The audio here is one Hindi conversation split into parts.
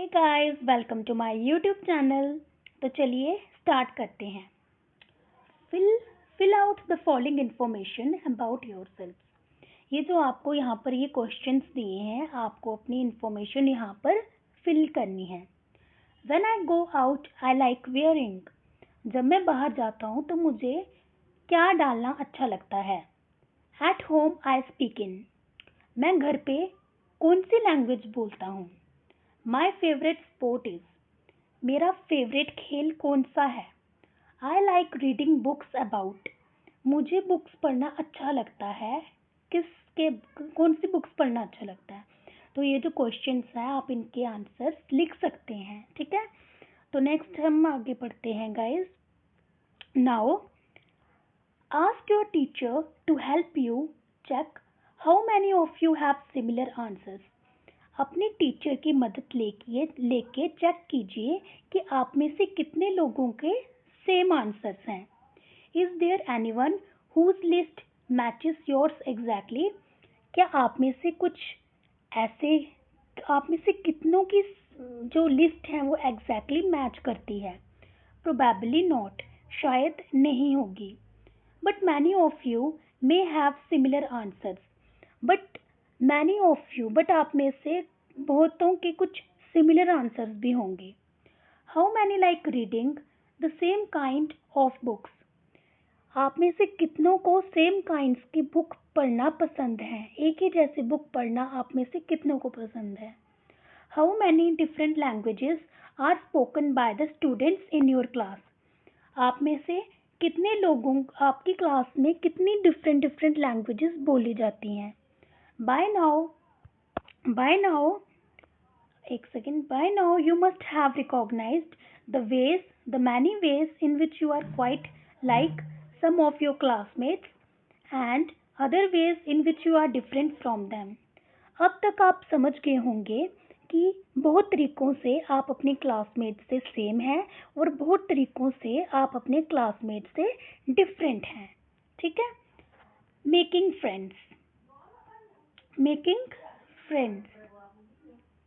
Hey guys, welcome to my YouTube channel. तो चलिए स्टार्ट करते हैं। Fill out the following information about yourself. ये जो आपको यहाँ पर ये क्वेश्चंस दिए हैं, आपको अपनी इंफॉर्मेशन यहाँ पर फिल करनी है। When I go out I like wearing. जब मैं बाहर जाता हूँ तो मुझे क्या डालना अच्छा लगता है। At home I speak in. मैं घर पे कौन सी लैंग्वेज बोलता हूँ। My favourite sport is. मेरा फेवरेट खेल कौन सा है। I like reading books about. मुझे बुक्स पढ़ना अच्छा लगता है। किसके कौन सी बुक्स पढ़ना अच्छा लगता है। तो ये जो क्वेश्चंस हैं आप इनके आंसर्स लिख सकते हैं, ठीक है। तो नेक्स्ट हम आगे बढ़ते हैं guys. Now ask your teacher to help you check how many of you have similar answers. अपने टीचर की मदद लेके चेक कीजिए कि आप में से कितने लोगों के सेम आंसर्स हैं। Is there anyone whose list matches yours exactly. क्या आप में से कितनों की जो लिस्ट है वो एग्जैक्टली मैच करती है। प्रोबेबली नॉट, शायद नहीं होगी। But many of you may have similar answers. But आप में से बहुतों के कुछ सिमिलर आंसर्स भी होंगे। How many like reading the same kind of books. आप में से कितनों को सेम काइंड्स की बुक पढ़ना पसंद है। एक ही जैसी बुक पढ़ना आप में से कितनों को पसंद है। How many different languages are spoken by the students in your class. आप में से कितने लोगों आपकी क्लास में कितनी डिफरेंट लैंग्वेजेस बोली जाती हैं। By now you must have recognized the many ways in which you are quite like some of your classmates and other ways in which you are different from them. अब तक आप समझ गए होंगे कि बहुत तरीकों से आप अपने क्लासमेट से सेम हैं और बहुत तरीकों से आप अपने क्लासमेट से डिफरेंट हैं, ठीक है। Making friends.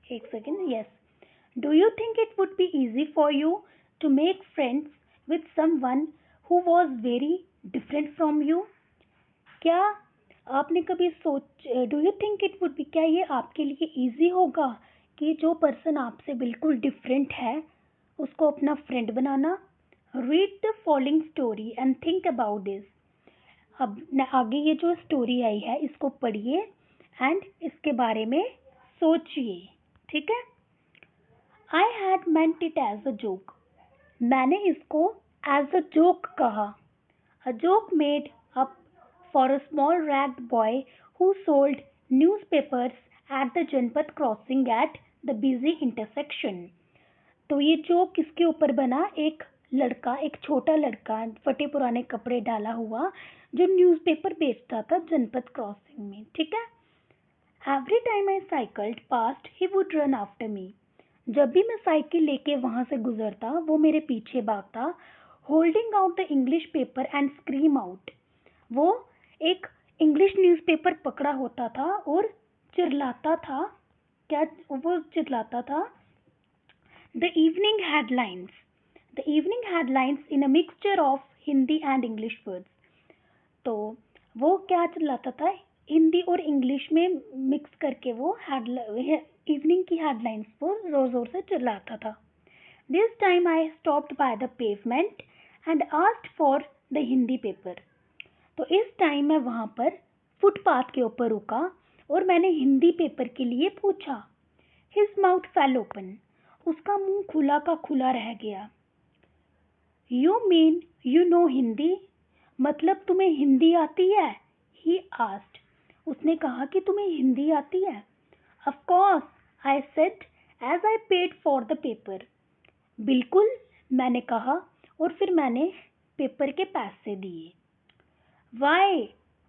एक second. Yes, do you think it would be easy for you to make friends with someone who was very different from you. क्या आपने कभी do you think it would be, क्या ये आपके लिए इजी होगा कि जो पर्सन आपसे बिल्कुल डिफरेंट है उसको अपना friend banana. Read the following story and think about this. अब आगे ये जो स्टोरी आई है इसको पढ़िए एंड इसके बारे में सोचिए, ठीक है। I had meant it as a joke. मैंने इसको एज अ जोक कहा। A joke made up for a small ragged boy who sold newspapers at the Janpath crossing at the busy intersection. तो ये जोक किसके ऊपर बना। एक छोटा लड़का फटे पुराने कपड़े डाला हुआ जो न्यूज़पेपर बेचता था जनपथ क्रॉसिंग में, ठीक है। Every time I cycled past he would run after me. जब भी मैं साइकिल लेके वहां से गुजरता वो मेरे पीछे भागता। Holding out the English paper and scream out. वो एक इंग्लिश न्यूज़पेपर पकड़ा होता था और चिल्लाता था। क्या वो चिल्लाता था। The evening headlines in a mixture of Hindi and English words. तो वो क्या चिल्लाता था, हिंदी और इंग्लिश में मिक्स करके वो इवनिंग की हेडलाइंस पर जोर जोर से चिल्लाता था। This time I stopped by the pavement and asked for the Hindi paper. तो इस टाइम मैं वहां पर फुटपाथ के ऊपर रुका और मैंने हिंदी पेपर के लिए पूछा। His mouth fell open. उसका मुंह खुला का खुला रह गया। You mean you know Hindi. मतलब तुम्हें हिंदी आती है। He asked. उसने कहा कि तुम्हें हिंदी आती है। Of course I said as I paid for the paper. बिल्कुल, मैंने कहा और फिर मैंने पेपर के पैसे दिए। Why,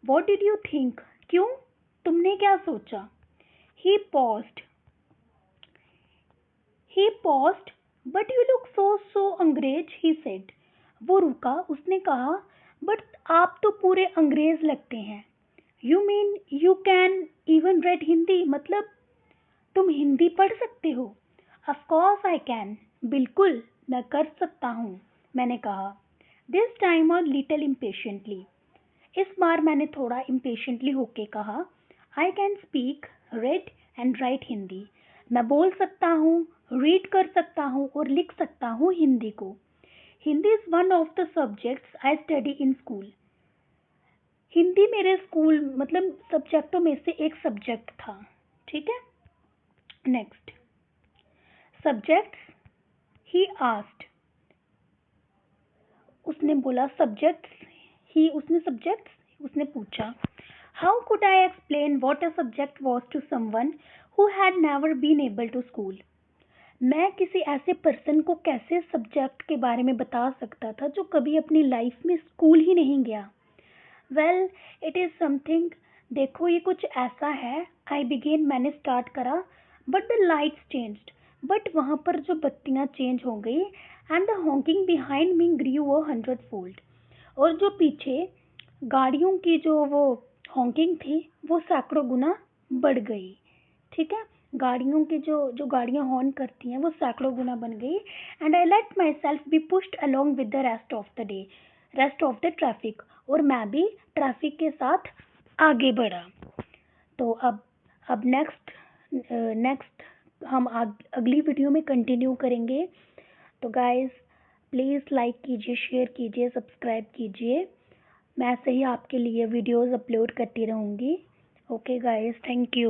what did you think. क्यों, तुमने क्या सोचा। He paused but you look so अंग्रेज, ही सेड। वो रुका, उसने कहा बट आप तो पूरे अंग्रेज लगते हैं। You mean you can even red Hindi. मतलब तुम हिंदी पढ़ सकते हो। ऑफ कोर्स आई कैन, बिल्कुल मैं कर सकता हूँ, मैंने कहा। दिस टाइम और लिटिल इम्पेशेंटली, इस बार मैंने थोड़ा इम्पेशेंटली होके कहा, I can speak, read and right Hindi. मैं बोल सकता हूँ, रीड कर सकता हूँ और लिख सकता हूँ हिंदी को। Hindi is one of the subjects I study in school. Hindi मेरे स्कूल मतलब सब्जेक्टों में से एक सब्जेक्ट था। ठीक है, नेक्स्ट सब्जेक्ट्स, ही आस्क्ड, उसने बोला सब्जेक्ट्स, उसने पूछा। How could I explain what a subject was to someone who had never been able to school. मैं किसी ऐसे पर्सन को कैसे सब्जेक्ट के बारे में बता सकता था जो कभी अपनी लाइफ में स्कूल ही नहीं गया। वेल इट इज़ समथिंग, देखो ये कुछ ऐसा है। आई बिगेन, मैंने स्टार्ट करा, but the lights changed, but वहाँ पर जो बत्तियाँ चेंज हो गई, and the hawking behind me grew 100-fold, और जो पीछे गाड़ियों की जो वो हॉकिंग थी वो सैकड़ों गुना बढ़ गई। ठीक है, गाड़ियों की जो गाड़ियाँ हॉर्न करती हैं वो सैकड़ों गुना बन गई। And I let my self be pushed along with the rest of the traffic, और मैं भी ट्रैफिक के साथ आगे बढ़ा। तो अब नेक्स्ट हम अगली वीडियो में कंटिन्यू करेंगे। तो गाइस प्लीज़ लाइक कीजिए, शेयर कीजिए, सब्सक्राइब कीजिए। मैं ऐसे ही आपके लिए वीडियोस अपलोड करती रहूँगी। Okay guys, thank you.